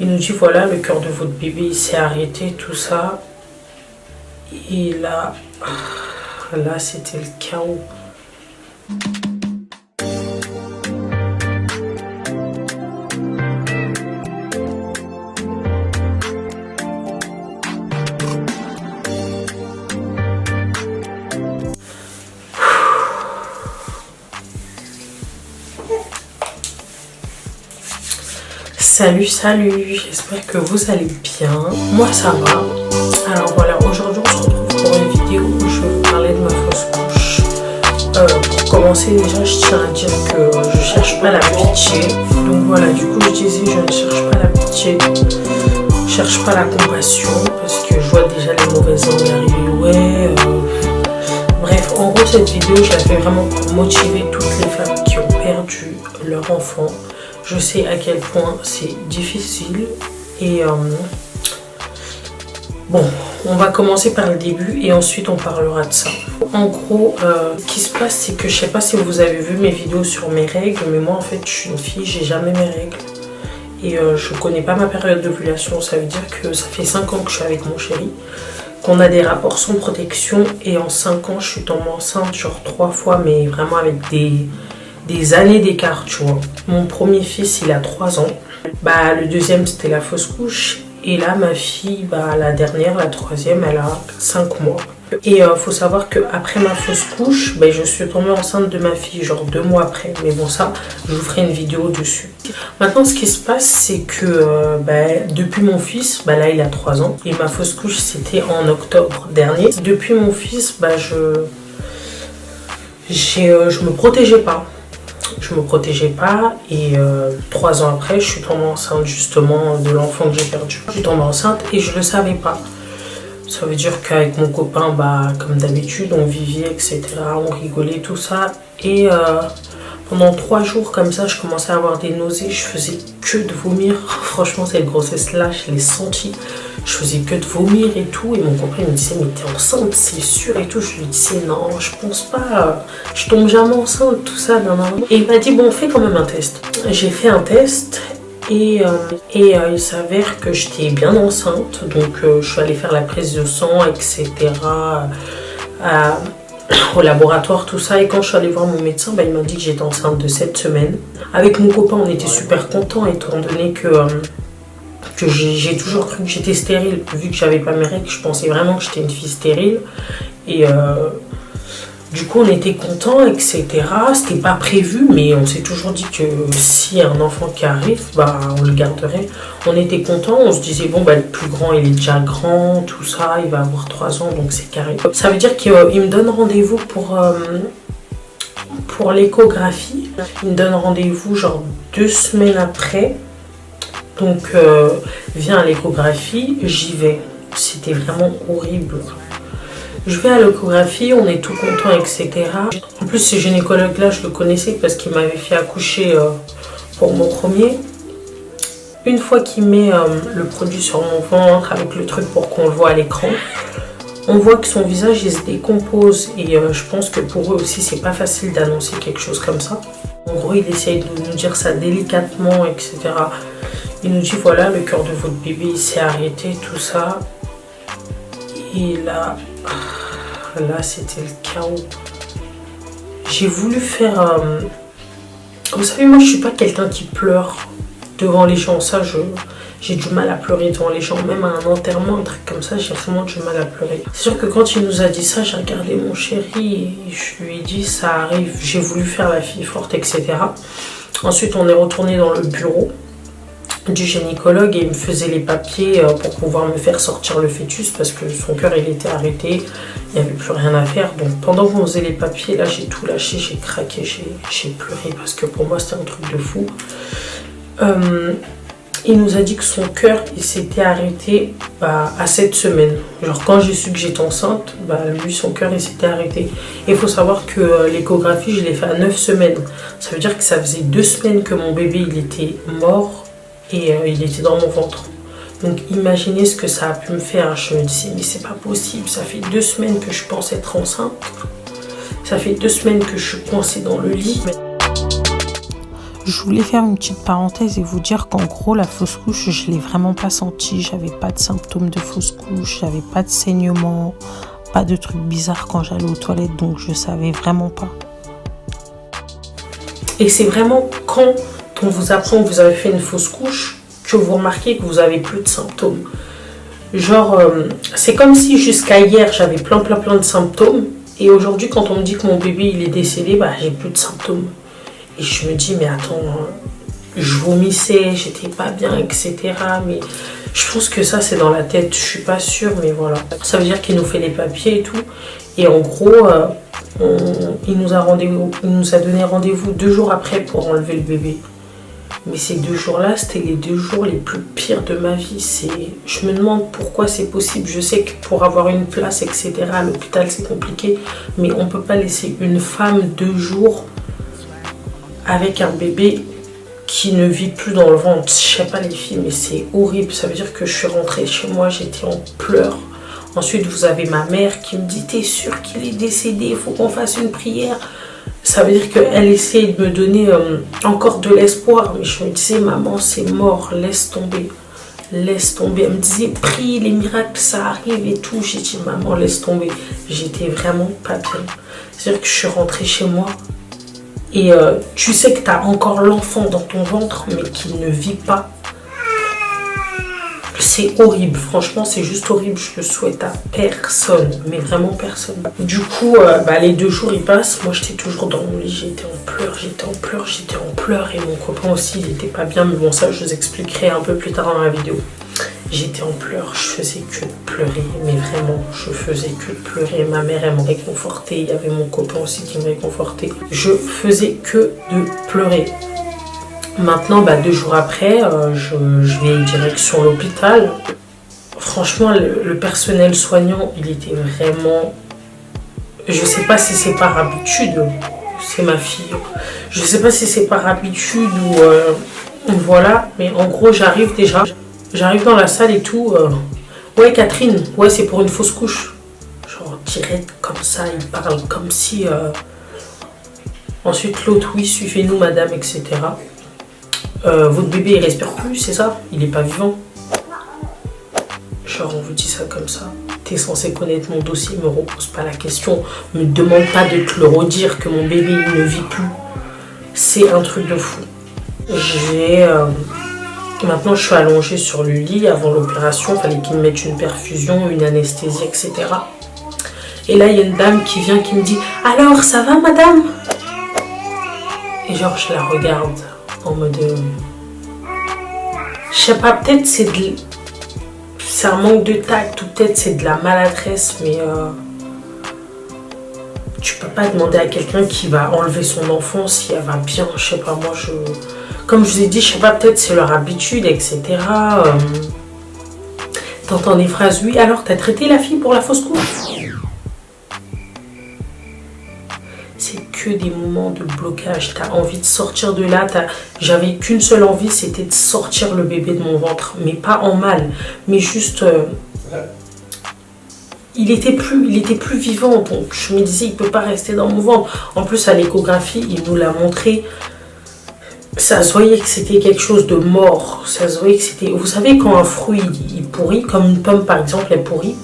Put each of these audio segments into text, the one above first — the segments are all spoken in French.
Il nous dit voilà, le cœur de votre bébé il s'est arrêté, tout ça. Et là c'était le chaos. Salut, j'espère que vous allez bien. Moi ça va. Alors voilà, aujourd'hui on se retrouve pour une vidéo où je vais vous parler de ma fausse couche. Pour commencer déjà, je tiens à dire que je cherche pas la pitié. Donc voilà, du coup je disais je ne cherche pas la pitié, je cherche pas la compassion parce que je vois déjà les mauvaises langues arriver. Bref, en gros cette vidéo je la fais vraiment pour motiver toutes les femmes qui ont perdu leur enfant. Je sais à quel point c'est difficile et bon, on va commencer par le début et ensuite on parlera de ça. En gros, ce qui se passe, c'est que je sais pas si vous avez vu mes vidéos sur mes règles, mais moi en fait je suis une fille, j'ai jamais mes règles et je connais pas ma période d'ovulation. Ça veut dire que ça fait 5 ans que je suis avec mon chéri, qu'on a des rapports sans protection et en 5 ans je suis tombée enceinte genre 3 fois, mais vraiment avec des années d'écart, tu vois. Mon premier fils il a 3 ans, le deuxième c'était la fausse couche et là ma fille, la dernière, la troisième, elle a 5 mois. Et faut savoir que après ma fausse couche, je suis tombée enceinte de ma fille genre 2 mois après, mais bon ça je vous ferai une vidéo dessus. Maintenant ce qui se passe c'est que depuis mon fils, là il a 3 ans et ma fausse couche c'était en octobre dernier. Depuis mon fils, je me protégeais pas. Je me protégeais pas et 3 ans après je suis tombée enceinte justement de l'enfant que j'ai perdu. Je suis tombée enceinte et je le savais pas. Ça veut dire qu'avec mon copain, comme d'habitude, on vivait, etc. On rigolait, tout ça. Et pendant 3 jours comme ça, je commençais à avoir des nausées. Je faisais que de vomir. Franchement, cette grossesse-là, je l'ai sentie. Je faisais que de vomir et tout. Et mon copain me disait, mais t'es enceinte, c'est sûr et tout. Je lui disais, non, je pense pas. Je tombe jamais enceinte, tout ça. Non. Et il m'a dit, bon, fais quand même un test. J'ai fait un test. Et il s'avère que j'étais bien enceinte, donc je suis allée faire la prise de sang, etc. Au laboratoire, tout ça. Et quand je suis allée voir mon médecin, il m'a dit que j'étais enceinte de 7 semaines. Avec mon copain, on était super contents, étant donné que j'ai toujours cru que j'étais stérile. Vu que j'avais pas mes règles, je pensais vraiment que j'étais une fille stérile. Et du coup, on était contents, etc. C'était pas prévu, mais on s'est toujours dit que si un enfant qui arrive, on le garderait. On était contents, on se disait, bon, le plus grand, il est déjà grand, tout ça, il va avoir 3 ans, donc c'est carré. Ça veut dire qu'il me donne rendez-vous pour l'échographie. Il me donne rendez-vous genre 2 semaines après. Donc, viens à l'échographie, j'y vais. C'était vraiment horrible. Je vais à l'échographie, on est tout content, etc. En plus, ce gynécologue-là, je le connaissais parce qu'il m'avait fait accoucher pour mon premier. Une fois qu'il met le produit sur mon ventre avec le truc pour qu'on le voit à l'écran, on voit que son visage il se décompose. Et je pense que pour eux aussi, c'est pas facile d'annoncer quelque chose comme ça. En gros, il essaye de nous dire ça délicatement, etc. Il nous dit voilà, le cœur de votre bébé il s'est arrêté, tout ça. Et là c'était le chaos. J'ai voulu faire vous savez, moi je suis pas quelqu'un qui pleure devant les gens. Ça, j'ai du mal à pleurer devant les gens. Même à un enterrement, un truc comme ça, j'ai vraiment du mal à pleurer. C'est sûr que quand il nous a dit ça, j'ai regardé mon chéri et je lui ai dit ça arrive. J'ai voulu faire la fille forte, etc. Ensuite on est retourné dans le bureau du gynécologue et il me faisait les papiers pour pouvoir me faire sortir le fœtus parce que son cœur il était arrêté, il n'y avait plus rien à faire. Donc pendant qu'on faisait les papiers, là j'ai tout lâché, j'ai craqué, j'ai pleuré parce que pour moi c'était un truc de fou. Il nous a dit que son cœur il s'était arrêté à 7 semaines. Genre quand j'ai su que j'étais enceinte, lui son cœur il s'était arrêté. Et il faut savoir que l'échographie je l'ai fait à 9 semaines. Ça veut dire que ça faisait 2 semaines que mon bébé il était mort. Et il était dans mon ventre. Donc imaginez ce que ça a pu me faire. Je me disais mais c'est pas possible. Ça fait 2 semaines que je pense être enceinte. Ça fait 2 semaines que je suis coincée dans le lit. Je voulais faire une petite parenthèse et vous dire qu'en gros, la fausse couche, je l'ai vraiment pas sentie. J'avais pas de symptômes de fausse couche, j'avais pas de saignement, pas de trucs bizarres quand j'allais aux toilettes, donc je savais vraiment pas. Et c'est vraiment quand on vous apprend que vous avez fait une fausse couche que vous remarquez que vous avez plus de symptômes. Genre, c'est comme si jusqu'à hier, j'avais plein de symptômes. Et aujourd'hui, quand on me dit que mon bébé il est décédé, bah j'ai plus de symptômes. Et je me dis, mais attends, je vomissais, j'étais pas bien, etc. Mais je pense que ça, c'est dans la tête, je suis pas sûre, mais voilà. Ça veut dire qu'il nous fait les papiers et tout. Et en gros, il nous a donné rendez-vous 2 jours après pour enlever le bébé. Mais ces 2 jours-là, c'était les 2 jours les plus pires de ma vie. Je me demande pourquoi c'est possible. Je sais que pour avoir une place, etc., à l'hôpital, c'est compliqué. Mais on ne peut pas laisser une femme 2 jours avec un bébé qui ne vit plus dans le ventre. Je sais pas les filles, mais c'est horrible. Ça veut dire que je suis rentrée chez moi, j'étais en pleurs. Ensuite, vous avez ma mère qui me dit « T'es sûre qu'il est décédé? Il faut qu'on fasse une prière. » Ça veut dire qu'elle essaie de me donner encore de l'espoir. Mais je me disais, maman, c'est mort, laisse tomber. Laisse tomber. Elle me disait, prie, les miracles, ça arrive et tout. J'ai dit, maman, laisse tomber. J'étais vraiment pas bien. C'est-à-dire que je suis rentrée chez moi. Et tu sais que tu as encore l'enfant dans ton ventre, mais qu'il ne vit pas. C'est horrible, franchement c'est juste horrible, je le souhaite à personne, mais vraiment personne. Du coup, les 2 jours ils passent, moi j'étais toujours dans mon lit, j'étais en pleurs et mon copain aussi il était pas bien, mais bon ça je vous expliquerai un peu plus tard dans la vidéo. J'étais en pleurs, je faisais que de pleurer, mais vraiment je faisais que de pleurer, ma mère elle me réconfortait, il y avait mon copain aussi qui me réconfortait. Je faisais que de pleurer. Maintenant, 2 jours après, je vais direction l'hôpital. Franchement, le personnel soignant, il était vraiment... Je sais pas si c'est par habitude, c'est ma fille. Je sais pas si c'est par habitude ou... voilà, mais en gros, j'arrive dans la salle et tout. Ouais, Catherine, ouais, c'est pour une fausse couche. Genre, direct comme ça, il parle comme si... Ensuite, l'autre, oui, suivez-nous, madame, etc. Votre bébé il respire plus, c'est ça? Il est pas vivant. Genre on vous dit ça comme ça. T'es censé connaître mon dossier, me repose pas la question. Me demande pas de te le redire que mon bébé il ne vit plus. C'est un truc de fou. Maintenant je suis allongée sur le lit avant l'opération. Fallait qu'il me mette une perfusion, une anesthésie, etc. Et là il y a une dame qui vient qui me dit « Alors ça va madame ?» Et genre je la regarde. En mode... je sais pas, peut-être c'est un manque de tact ou peut-être c'est de la maladresse, mais tu peux pas demander à quelqu'un qui va enlever son enfant si elle va bien, je sais pas, moi comme je vous ai dit, je sais pas, peut-être c'est leur habitude, etc. T'entends des phrases, oui, alors t'as traité la fille pour la fausse couche? C'est que des moments de blocage. T'as envie de sortir de là. J'avais qu'une seule envie, c'était de sortir le bébé de mon ventre. Mais pas en mal. Mais juste... il était plus vivant. Donc je me disais, il peut pas rester dans mon ventre. En plus, à l'échographie, il nous l'a montré. Ça se voyait que c'était quelque chose de mort. Ça se voyait que c'était... Vous savez, quand un fruit, il pourrit, comme une pomme par exemple, elle pourrit,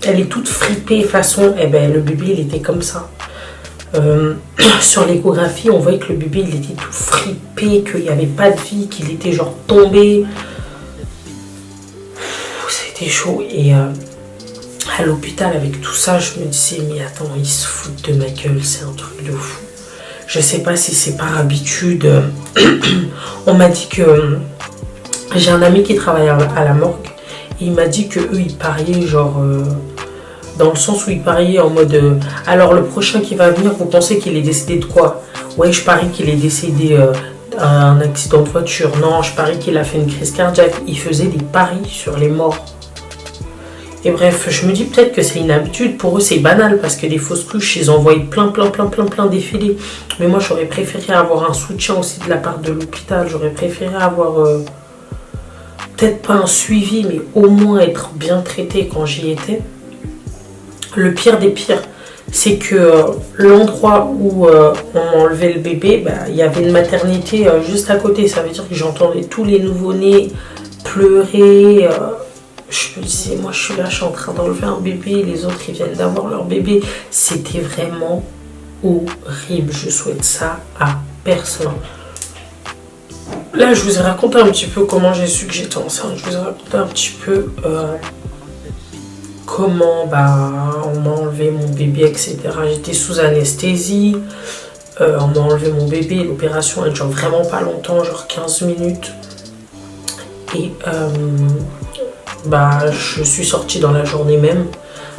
elle est toute fripée façon... le bébé, il était comme ça. Sur l'échographie, on voyait que le bébé il était tout fripé, qu'il n'y avait pas de vie, qu'il était genre tombé. C'était chaud. Et à l'hôpital, avec tout ça, je me disais, mais attends, ils se foutent de ma gueule, c'est un truc de fou. Je sais pas si c'est par habitude. On m'a dit que j'ai un ami qui travaille à la morgue. Et il m'a dit que eux ils pariaient genre... dans le sens où il pariait en mode alors le prochain qui va venir, vous pensez qu'il est décédé de quoi? Ouais, je parie qu'il est décédé d'un accident de voiture. Non, je parie qu'il a fait une crise cardiaque. Il faisait des paris sur les morts. Et bref, je me dis peut-être que c'est une habitude. Pour eux, c'est banal parce que les fausses couches, ils envoient plein défilés. Mais moi, j'aurais préféré avoir un soutien aussi de la part de l'hôpital. J'aurais préféré avoir peut-être pas un suivi, mais au moins être bien traité quand j'y étais. Le pire des pires, c'est que l'endroit où on m'a enlevé le bébé, il y avait une maternité juste à côté. Ça veut dire que j'entendais tous les nouveau-nés pleurer. Je me disais, moi je suis là, je suis en train d'enlever un bébé, les autres ils viennent d'avoir leur bébé. C'était vraiment horrible. Je souhaite ça à personne. Là, je vous ai raconté un petit peu comment j'ai su que j'étais enceinte. Je vous ai raconté un petit peu comment on m'a enlevé mon bébé, etc. J'étais sous anesthésie. On m'a enlevé mon bébé. L'opération, elle dure vraiment pas longtemps, genre 15 minutes. Et je suis sortie dans la journée même.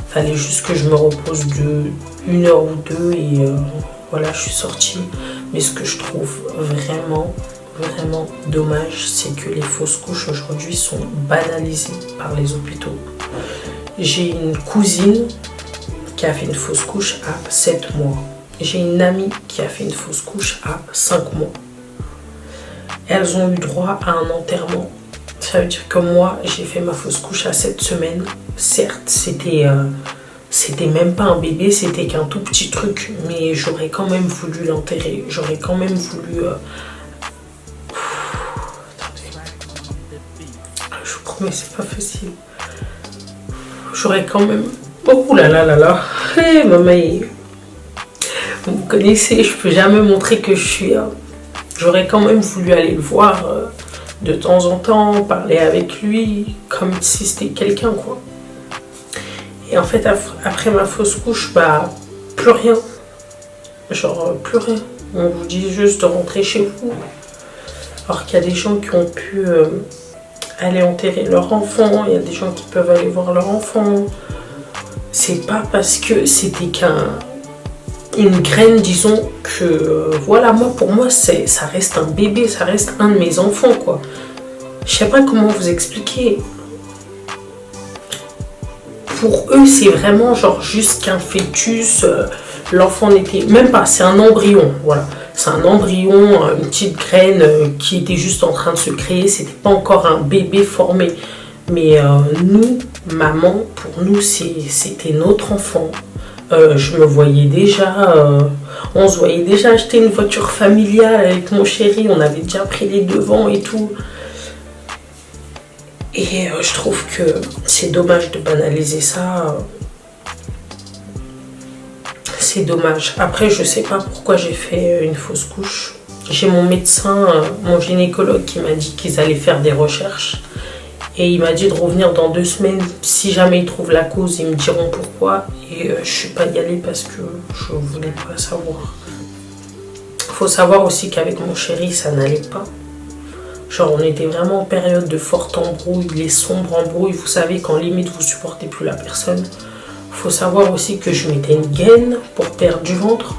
Fallait juste que je me repose de 1 heure ou 2 et voilà, je suis sortie. Mais ce que je trouve vraiment dommage, c'est que les fausses couches aujourd'hui sont banalisées par les hôpitaux. J'ai une cousine qui a fait une fausse couche à 7 mois. J'ai une amie qui a fait une fausse couche à 5 mois. Elles ont eu droit à un enterrement. Ça veut dire que moi, j'ai fait ma fausse couche à 7 semaines. Certes, c'était même pas un bébé, c'était qu'un tout petit truc. Mais j'aurais quand même voulu l'enterrer. J'aurais quand même voulu... Je vous promets, c'est pas facile. J'aurais quand même... Oh là là là là. Hey, maman, vous me connaissez, je peux jamais montrer que je suis... J'aurais quand même voulu aller le voir de temps en temps, parler avec lui, comme si c'était quelqu'un, quoi. Et en fait, après ma fausse couche, plus rien. Genre, plus rien. On vous dit juste de rentrer chez vous. Alors qu'il y a des gens qui ont pu aller enterrer leur enfant, il y a des gens qui peuvent aller voir leur enfant. C'est pas parce que c'était une graine, disons, que voilà, pour moi, ça reste un bébé, ça reste un de mes enfants, quoi. Je sais pas comment vous expliquer. Pour eux, c'est vraiment genre juste qu'un fœtus. L'enfant n'était même pas, c'est un embryon, voilà. C'est un embryon, une petite graine qui était juste en train de se créer. C'était pas encore un bébé formé. Mais nous, maman, pour nous, c'était notre enfant. Je me voyais déjà, on se voyait déjà acheter une voiture familiale avec mon chéri. On avait déjà pris les devants et tout. Et je trouve que c'est dommage de banaliser ça. C'est dommage. Après, je sais pas pourquoi j'ai fait une fausse couche. J'ai mon médecin, mon gynécologue qui m'a dit qu'ils allaient faire des recherches. Et il m'a dit de revenir dans 2 semaines. Si jamais ils trouvent la cause, ils me diront pourquoi. Et je suis pas y allée parce que je voulais pas savoir. Faut savoir aussi qu'avec mon chéri, ça n'allait pas. Genre, on était vraiment en période de forte embrouille, les sombres embrouilles. Vous savez, quand limite vous supportez plus la personne. Faut savoir aussi que je mettais une gaine pour perdre du ventre.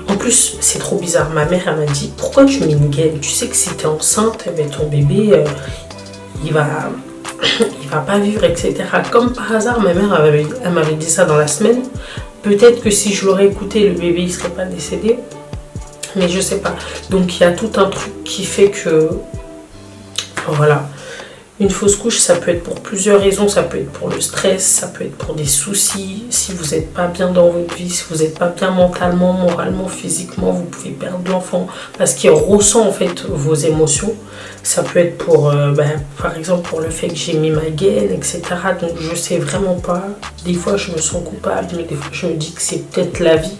En plus, c'est trop bizarre. Ma mère, elle m'a dit, pourquoi tu mets une gaine? Tu sais que si t'es enceinte, ton bébé, il va pas vivre, etc. Comme par hasard, ma mère, elle m'avait dit ça dans la semaine. Peut-être que si je l'aurais écouté, le bébé, il serait pas décédé. Mais je sais pas. Donc, il y a tout un truc qui fait que... Voilà. Une fausse couche, ça peut être pour plusieurs raisons. Ça peut être pour le stress, ça peut être pour des soucis. Si vous n'êtes pas bien dans votre vie, si vous n'êtes pas bien mentalement, moralement, physiquement, vous pouvez perdre l'enfant parce qu'il ressent en fait vos émotions. Ça peut être pour, par exemple, pour le fait que j'ai mis ma gaine, etc. Donc je sais vraiment pas. Des fois, je me sens coupable, mais des fois, je me dis que c'est peut-être la vie.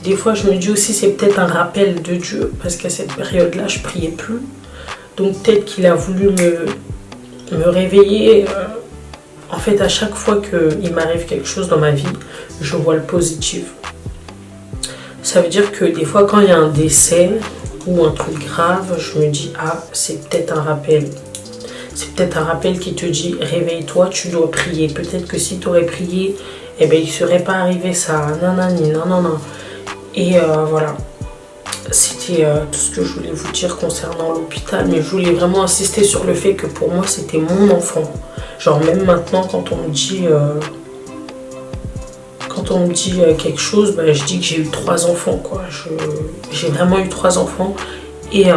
Des fois, je me dis aussi c'est peut-être un rappel de Dieu parce qu'à cette période-là, je priais plus. Donc peut-être qu'il a voulu me réveiller. En fait, à chaque fois qu'il m'arrive quelque chose dans ma vie, je vois le positif. Ça veut dire que des fois, quand il y a un décès ou un truc grave, je me dis, ah, c'est peut-être un rappel. C'est peut-être un rappel qui te dit, réveille-toi, tu dois prier. Peut-être que si tu aurais prié, eh ben, il ne serait pas arrivé ça. Nanani, non. Et voilà. C'était tout ce que je voulais vous dire concernant l'hôpital, mais je voulais vraiment insister sur le fait que pour moi c'était mon enfant. Genre même maintenant quand on me dit quelque chose, je dis que j'ai eu 3 enfants quoi. J'ai vraiment eu 3 enfants et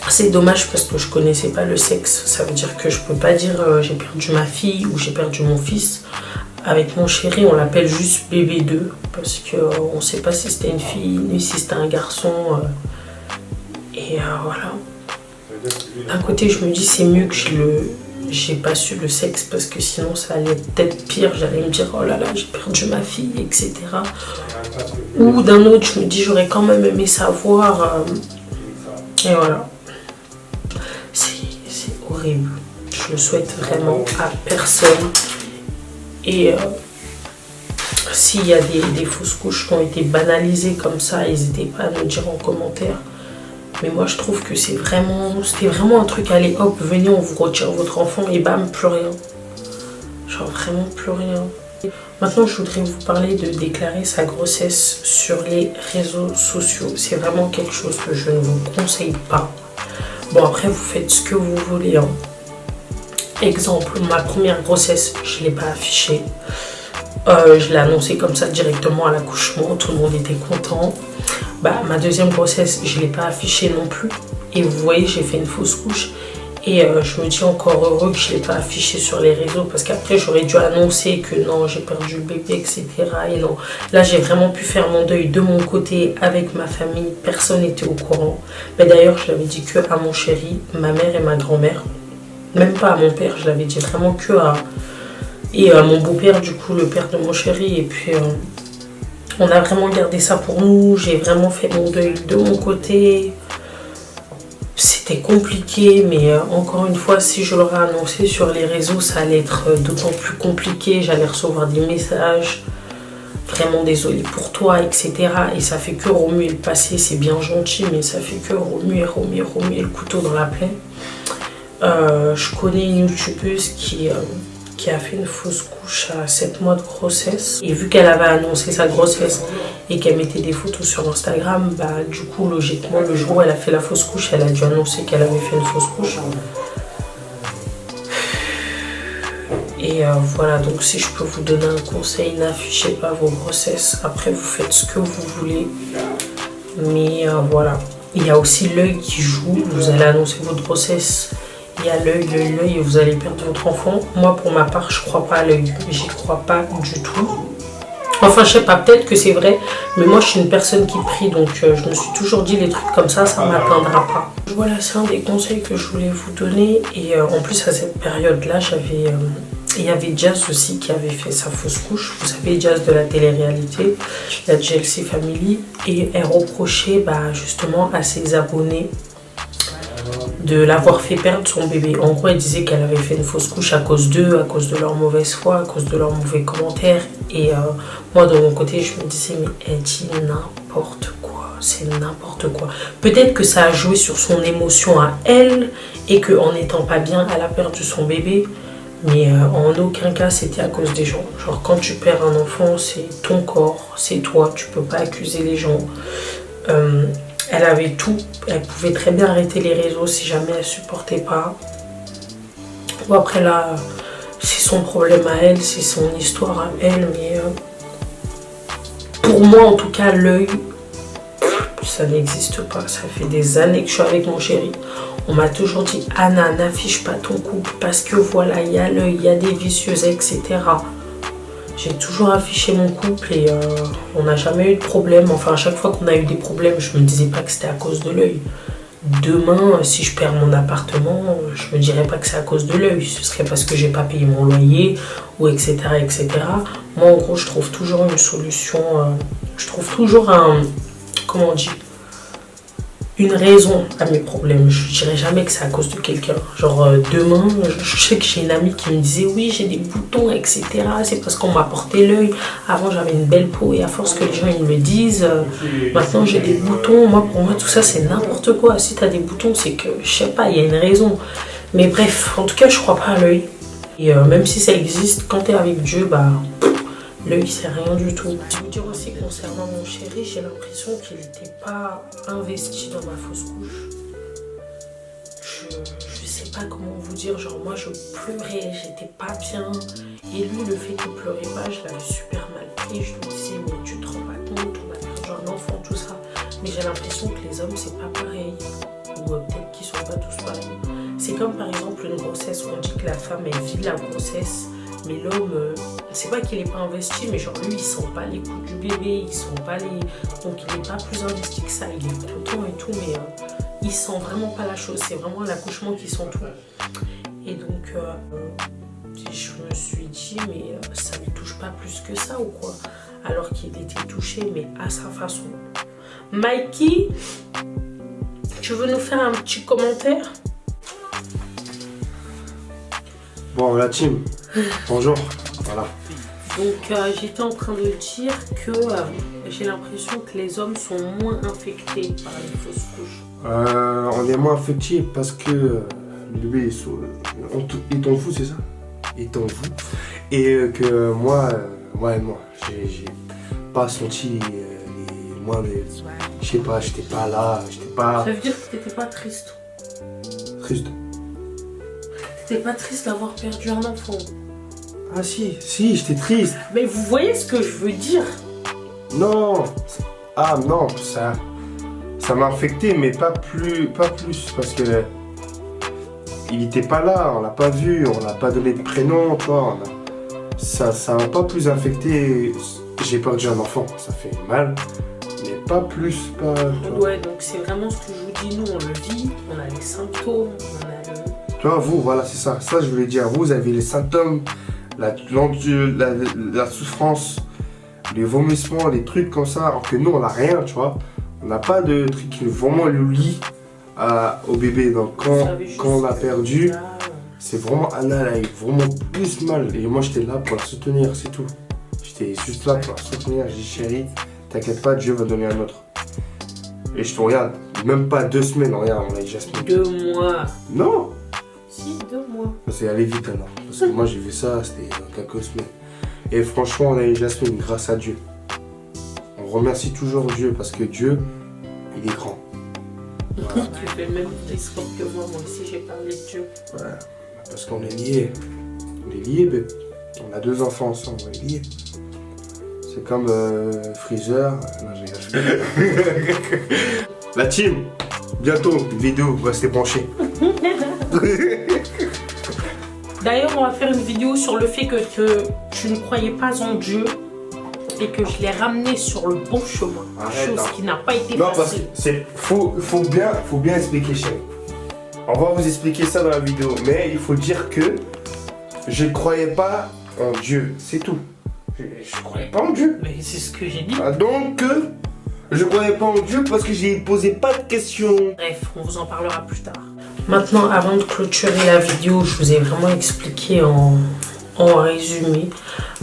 c'est dommage parce que je connaissais pas le sexe. Ça veut dire que je peux pas dire j'ai perdu ma fille ou j'ai perdu mon fils. Avec mon chéri, on l'appelle juste bébé 2 parce qu'on ne sait pas si c'était une fille ni si c'était un garçon. Voilà. D'un côté, je me dis c'est mieux que j'ai pas su le sexe parce que sinon ça allait peut-être pire. J'allais me dire oh là là, j'ai perdu ma fille, etc. Ou d'un autre, je me dis j'aurais quand même aimé savoir. Et voilà. C'est horrible. Je le souhaite vraiment à personne. Et s'il y a des fausses couches qui ont été banalisées comme ça, n'hésitez pas à me dire en commentaire. Mais moi je trouve que c'était vraiment un truc, allez hop, venez, on vous retire votre enfant et bam, plus rien. Genre vraiment plus rien. Maintenant je voudrais vous parler de déclarer sa grossesse sur les réseaux sociaux. C'est vraiment quelque chose que je ne vous conseille pas. Bon après vous faites ce que vous voulez. Hein. Exemple, ma première grossesse, je ne l'ai pas affichée. Je l'ai annoncé comme ça directement à l'accouchement, tout le monde était content. Ma deuxième grossesse, je ne l'ai pas affichée non plus. Et vous voyez, j'ai fait une fausse couche. Et je me dis encore heureux que je ne l'ai pas affichée sur les réseaux. Parce qu'après, j'aurais dû annoncer que non, j'ai perdu le bébé, etc. Et non, là, j'ai vraiment pu faire mon deuil de mon côté avec ma famille. Personne n'était au courant. Mais d'ailleurs, je l'avais dit que à mon chéri, ma mère et ma grand-mère. Même pas à mon père, je l'avais dit vraiment que à... Et à mon beau-père, du coup, le père de mon chéri. Et puis, on a vraiment gardé ça pour nous. J'ai vraiment fait mon deuil de mon côté. C'était compliqué, mais encore une fois, si je l'aurais annoncé sur les réseaux, ça allait être d'autant plus compliqué. J'allais recevoir des messages. Vraiment désolé pour toi, etc. Et ça fait que remuer le passé. C'est bien gentil, mais ça fait que remuer le couteau dans la plaie. Je connais une youtubeuse qui a fait une fausse couche à 7 mois de grossesse. Et vu qu'elle avait annoncé sa grossesse et qu'elle mettait des photos sur Instagram, du coup, logiquement, le jour où elle a fait la fausse couche, elle a dû annoncer qu'elle avait fait une fausse couche. Et voilà, donc si je peux vous donner un conseil, n'affichez pas vos grossesses. Après, vous faites ce que vous voulez. Mais voilà. Il y a aussi l'œil qui joue. Vous allez annoncer votre grossesse. Il y a l'œil et vous allez perdre votre enfant. Moi, pour ma part, je crois pas à l'œil. J'y crois pas du tout. Enfin, je sais pas, peut-être que c'est vrai. Mais moi, je suis une personne qui prie. Donc, je me suis toujours dit, les trucs comme ça ne m'atteindra pas. Voilà, c'est un des conseils que je voulais vous donner. Et en plus, à cette période-là, il y avait Jazz aussi qui avait fait sa fausse couche. Vous savez, Jazz de la télé-réalité, la GLC Family. Et elle reprochait justement à ses abonnés de l'avoir fait perdre son bébé. En gros, elle disait qu'elle avait fait une fausse couche à cause d'eux, à cause de leur mauvaise foi, à cause de leurs mauvais commentaires. Et moi, de mon côté, je me disais, mais elle dit n'importe quoi. C'est n'importe quoi. Peut-être que ça a joué sur son émotion à elle et qu'en n'étant pas bien, elle a perdu son bébé. Mais en aucun cas, c'était à cause des gens. Genre, quand tu perds un enfant, c'est ton corps, c'est toi. Tu peux pas accuser les gens. Elle avait tout, elle pouvait très bien arrêter les réseaux si jamais elle supportait pas. Bon après là, c'est son problème à elle, c'est son histoire à elle, mais pour moi en tout cas l'œil, ça n'existe pas. Ça fait des années que je suis avec mon chéri. On m'a toujours dit Anna, n'affiche pas ton couple parce que voilà, il y a l'œil, il y a des vicieuses, etc. J'ai toujours affiché mon couple et on n'a jamais eu de problème. Enfin, à chaque fois qu'on a eu des problèmes, je me disais pas que c'était à cause de l'œil. Demain, si je perds mon appartement, je me dirais pas que c'est à cause de l'œil. Ce serait parce que j'ai pas payé mon loyer ou etc. etc. Moi, en gros, je trouve toujours une solution. Je trouve toujours comment on dit, une raison à mes problèmes. Je dirais jamais que c'est à cause de quelqu'un. Genre demain, je sais que j'ai une amie qui me disait oui, j'ai des boutons, etc. C'est parce qu'on m'a porté l'œil. Avant, j'avais une belle peau et à force que les gens ils me le disent, maintenant j'ai des boutons. Moi, pour moi, tout ça, c'est n'importe quoi. Si tu as des boutons, c'est que, je sais pas, il y a une raison. Mais bref, en tout cas, je crois pas à l'œil. Et même si ça existe, quand tu es avec Dieu, l'œil, c'est rien du tout. Je veux dire aussi concernant mon chéri, j'ai l'impression qu'il n'était pas investi dans ma fausse couche. Je sais pas comment vous dire, genre moi je pleurais, j'étais pas bien. Et lui, le fait qu'il pleurait pas, je l'avais super mal pris. Je lui disais, mais tu te rends pas compte, on a perdu un enfant, tout ça. Mais j'ai l'impression que les hommes, c'est pas pareil. Ou peut-être qu'ils sont pas tous pareils. C'est comme par exemple une grossesse où on dit que la femme, elle vit la grossesse. Mais l'homme, c'est pas qu'il est pas investi, mais genre lui, il sent pas les coups du bébé, il sent pas les... Donc il est pas plus investi que ça, il est content et tout, mais il sent vraiment pas la chose. C'est vraiment l'accouchement qui sent tout. Et donc, je me suis dit, mais ça ne touche pas plus que ça ou quoi? Alors qu'il était touché, mais à sa façon. Mikey, tu veux nous faire un petit commentaire? Bon, la team, bonjour, voilà. Donc j'étais en train de dire que j'ai l'impression que les hommes sont moins infectés par les fausses couches. On est moins affectés parce que le bébé il t'en fout, c'est ça? Il t'en fout. Et que moi, j'ai pas senti je sais pas, j'étais pas là, j'étais pas... Ça veut dire que t'étais pas triste? Triste. T'étais pas triste d'avoir perdu un enfant? Ah si, j'étais triste. Mais vous voyez ce que je veux dire? Non. Ah non, ça m'a affecté, mais pas plus, parce que il était pas là, on l'a pas vu, on l'a pas donné de prénom, tu vois. Ça m'a pas plus affecté. J'ai perdu un enfant, ça fait mal, mais pas plus, pas. Ouais, donc c'est vraiment ce que je vous dis, nous on le vit, on a les symptômes, on a le... Tu vois, vous, voilà, c'est ça. Ça, je voulais dire, vous avez les symptômes, la souffrance, les vomissements, les trucs comme ça, alors que nous, on n'a rien, tu vois. On n'a pas de truc qui vraiment le lie au bébé. Donc, quand on l'a perdu, c'est vraiment Anna, elle a eu vraiment plus mal. Et moi, j'étais là pour la soutenir, c'est tout. J'étais juste là pour la soutenir. J'ai dit, chérie, t'inquiète pas, Dieu va donner un autre. Et je te regarde, même pas 2 semaines, regarde, on a déjà 2 mois. Non. Si, 2 mois. C'est allé vite alors. Parce que moi j'ai vu ça, c'était quelques semaines. Et franchement, on a eu Jasmine grâce à Dieu. On remercie toujours Dieu parce que Dieu, il est grand. Voilà. Tu fais le même discours que moi aussi j'ai parlé de Dieu. Ouais, parce qu'on est liés. On est liés, bébé. On a 2 enfants ensemble, on est liés. C'est comme Freezer. Non, j'ai La team, bientôt, une vidéo, restez branchés. D'ailleurs, on va faire une vidéo sur le fait que tu ne croyais pas en Dieu et que je l'ai ramené sur le bon chemin. Arrête, chose hein. qui n'a pas été Non, parce facile. que faut bien expliquer, chérie. On va vous expliquer ça dans la vidéo, mais il faut dire que je ne croyais pas en Dieu, c'est tout. Je ne croyais pas en Dieu. Mais c'est ce que j'ai dit. Ah, donc, je ne croyais pas en Dieu parce que j'ai posé pas de questions. Bref, on vous en parlera plus tard. Maintenant, avant de clôturer la vidéo, je vous ai vraiment expliqué en résumé.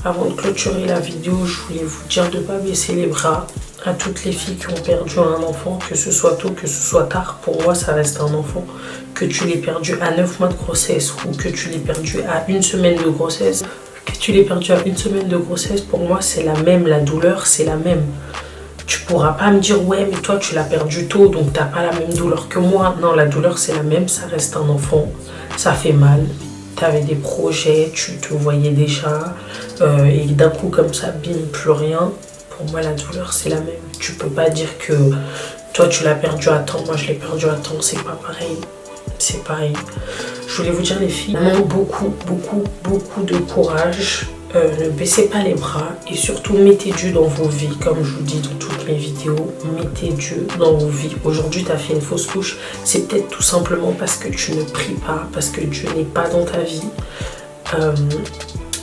Avant de clôturer la vidéo, je voulais vous dire de ne pas baisser les bras à toutes les filles qui ont perdu un enfant, que ce soit tôt, que ce soit tard. Pour moi, ça reste un enfant. Que tu l'aies perdu à 9 mois de grossesse ou que tu l'aies perdu à 1 semaine de grossesse. Que tu l'aies perdu à 1 semaine de grossesse, pour moi, c'est la même. La douleur, c'est la même. Tu pourras pas me dire, ouais, mais toi, tu l'as perdu tôt, donc t'as pas la même douleur que moi. Non, la douleur, c'est la même. Ça reste un enfant. Ça fait mal. Tu avais des projets, tu te voyais déjà. Et d'un coup, comme ça, bim, plus rien. Pour moi, la douleur, c'est la même. Tu peux pas dire que toi, tu l'as perdu à temps, moi, je l'ai perdu à temps. C'est pas pareil. C'est pareil. Je voulais vous dire, les filles, beaucoup de courage. Ne baissez pas les bras et surtout mettez Dieu dans vos vies. Comme je vous dis dans toutes mes vidéos, mettez Dieu dans vos vies. Aujourd'hui, tu as fait une fausse couche. C'est peut-être tout simplement parce que tu ne pries pas, parce que Dieu n'est pas dans ta vie.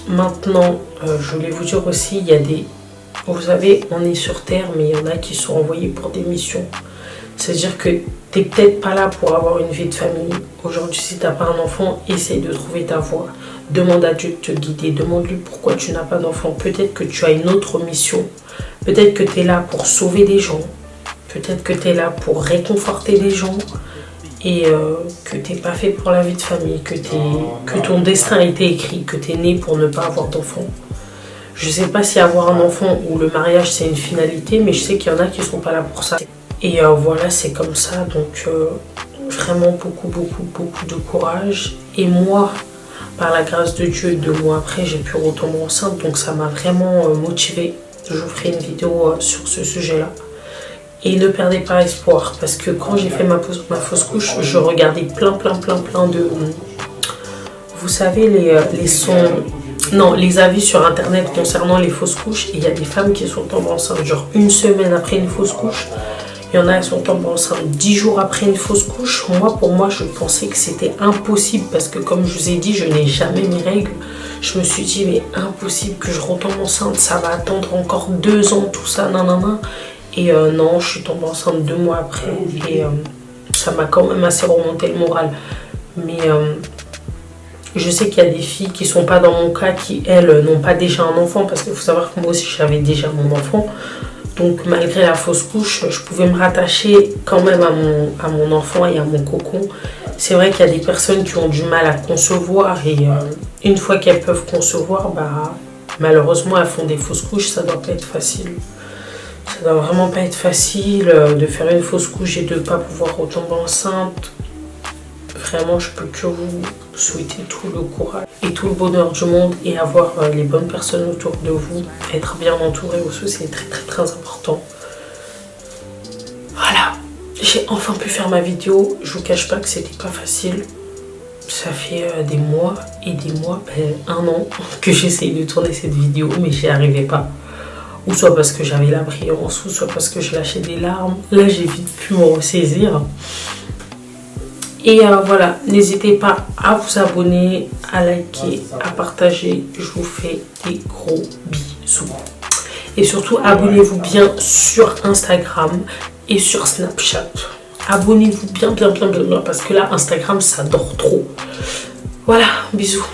Maintenant, je voulais vous dire aussi, il y a des... Vous savez, on est sur Terre, mais il y en a qui sont envoyés pour des missions. C'est-à-dire que tu n'es peut-être pas là pour avoir une vie de famille. Aujourd'hui, si tu n'as pas un enfant, essaye de trouver ta voie. Demande à Dieu de te guider. Demande-lui pourquoi tu n'as pas d'enfant. Peut-être que tu as une autre mission. Peut-être que tu es là pour sauver des gens. Peut-être que tu es là pour réconforter des gens. Et que tu n'es pas fait pour la vie de famille. Que ton destin a été écrit. Que tu es né pour ne pas avoir d'enfant. Je ne sais pas si avoir un enfant ou le mariage c'est une finalité. Mais je sais qu'il y en a qui ne sont pas là pour ça. Et voilà, c'est comme ça. Donc vraiment beaucoup de courage. Et moi... Par la grâce de Dieu, 2 mois après, j'ai pu retomber enceinte. Donc ça m'a vraiment motivée. Je vous ferai une vidéo sur ce sujet-là. Et ne perdez pas espoir. Parce que quand j'ai fait ma fausse couche, je regardais plein de... Vous savez, les sons Non, les avis sur internet concernant les fausses couches, il y a des femmes qui sont tombées enceintes genre une semaine après une fausse couche. Il y en a qui sont tombées enceintes 10 jours après une fausse couche. Moi, pour moi, je pensais que c'était impossible parce que comme je vous ai dit, je n'ai jamais mes règles. Je me suis dit, mais impossible que je retombe enceinte, ça va attendre encore 2 ans, tout ça, nanana. Et non, je suis tombée enceinte 2 mois après et ça m'a quand même assez remonté le moral. Mais je sais qu'il y a des filles qui sont pas dans mon cas, qui elles n'ont pas déjà un enfant, parce qu'il faut savoir que moi aussi j'avais déjà mon enfant. Donc malgré la fausse couche, je pouvais me rattacher quand même à mon enfant et à mon cocon. C'est vrai qu'il y a des personnes qui ont du mal à concevoir et une fois qu'elles peuvent concevoir, bah, malheureusement elles font des fausses couches, ça doit pas être facile. Ça doit vraiment pas être facile de faire une fausse couche et de ne pas pouvoir retomber enceinte. Vraiment, je peux que vous souhaiter tout le courage et tout le bonheur du monde et avoir les bonnes personnes autour de vous. Être bien entouré aussi, c'est très très très important. Voilà, j'ai enfin pu faire ma vidéo. Je vous cache pas que c'était pas facile. Ça fait des mois et des mois, 1 an que j'essaye de tourner cette vidéo, mais j'y arrivais pas. Ou soit parce que j'avais la brillance, ou soit parce que je lâchais des larmes. Là, j'ai vite pu m'en ressaisir. Et voilà, n'hésitez pas à vous abonner, à liker, à partager. Je vous fais des gros bisous. Et surtout, abonnez-vous bien sur Instagram et sur Snapchat. Abonnez-vous bien, parce que là, Instagram, ça dort trop. Voilà, bisous.